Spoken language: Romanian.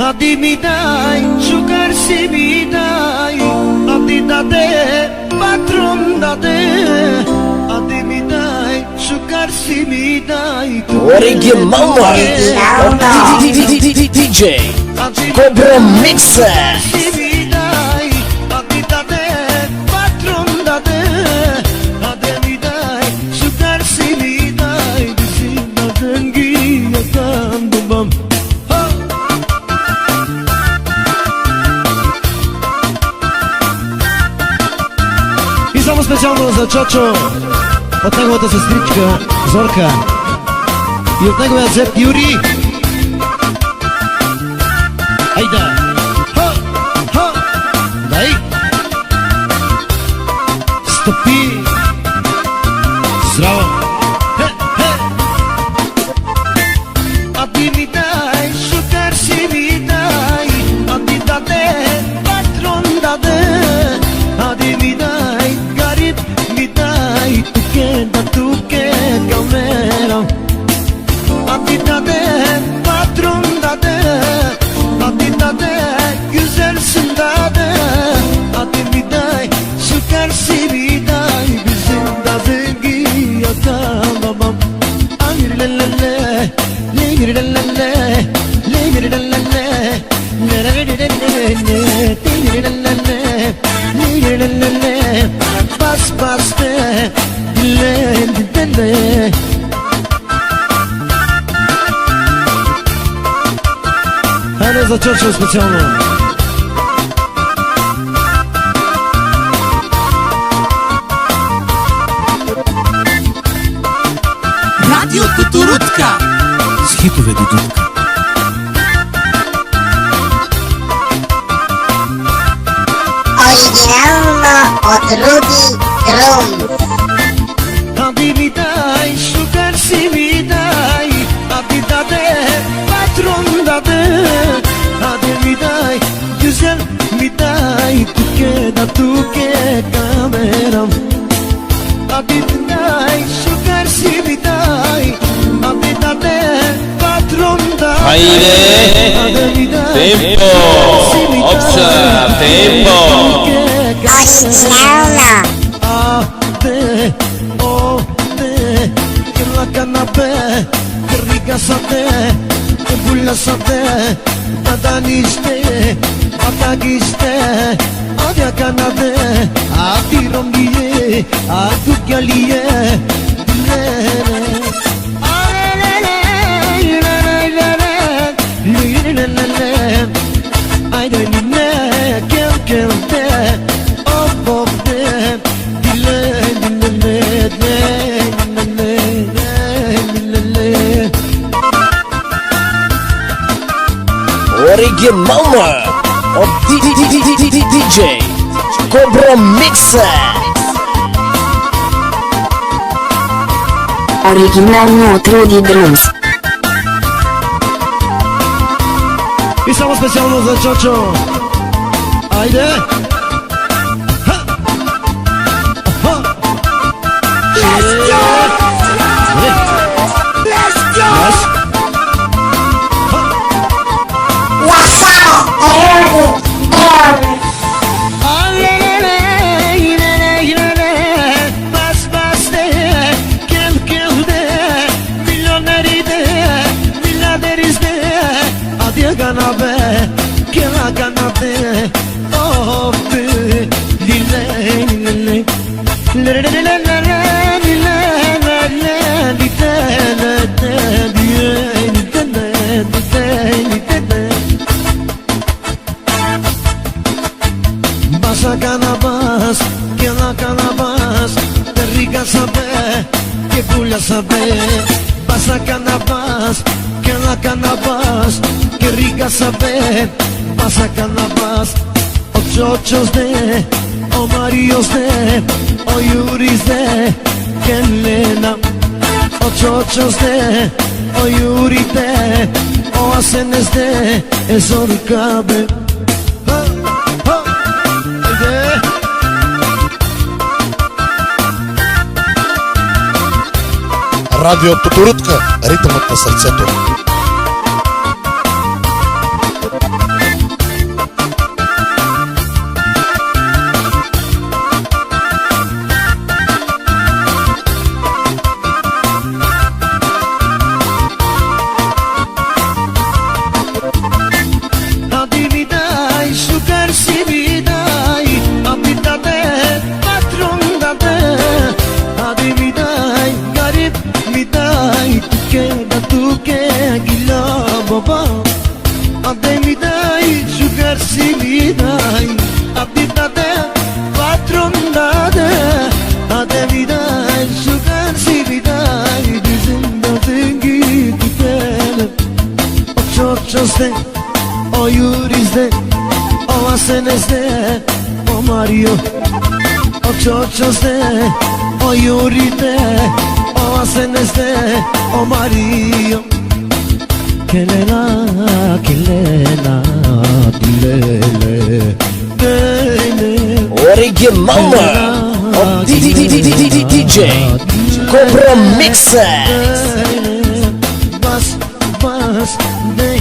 Adi mi dai, sugar si mi dai, adi date, patron date. Adi mi dai, sugar si mi dai. Original DJ Cobra Mixer. Si mi dai, adi date, patron date. Adi mi dai, sugar si mi dai. Bizim dengi yakan babam. Само специално за Чочо, от неговата сестричка Зорка и от неговия зет Юри. Айда! Ха! Ха! Дай! Стъпи! Здраво! Хе! Хе! А ти ми дай, шукар си ми дай, а ти даде, патрон даде, а ти ми дай, mi dai, tu che camera. A ti date, patron date. A ti date, güzelsin date. A ti mi dai, şekersi mi dai. Bizim de zengi yakamam. Amir lelele, lemir lelele, lemir lelele, nerelelele, temir lelele, lemir lelele. Bas bas de, dile dile. Хайде за Чочо специално. Радио Тутурутка с хитове до дудка. Оригинално от Руби Друм. Ади ми дай, шукар си ми дай, ади даде, патрон даде. Ади ми дай, güzel mi дай, туке камерам. Ади ми дай, шукар си ми дай, ади даде, патрон даде. Haydi, tempo, opsa, tempo. Оригинално. Que la canapé, que rica sate, que bulla sate, adaniste, atagiste, adia canapé, ati romgiye, atu kyaliye, Original от DJ Cobra Mixer. Оригинално от Руди Друмс. И само специално за Чочо. Айде! Basa canabas, que la canabas, te rica saber, que pulla saber. Basa canabas, que la canabas, que rica saber. Basa canabas, o chochos de, o marios de, o yuris de, que lena. O chochos de, o yuri de, o acenes de, eso no cabe. Радио Тутурутка, ритъмът на сърцето. Ande mi dai, sugar si mi dai, abitade, patrondade. Ande mi dai, sugar si mi dai, dizendo tengi tutele. O çoçoste, o yurizde, o aseneste, o Mario. O çoçoste, o yuride, o aseneste, o Mario. Kelela, kelela, dilele, dele. Origi Mama of DJ Cobra Mixer. Bas, bas, de,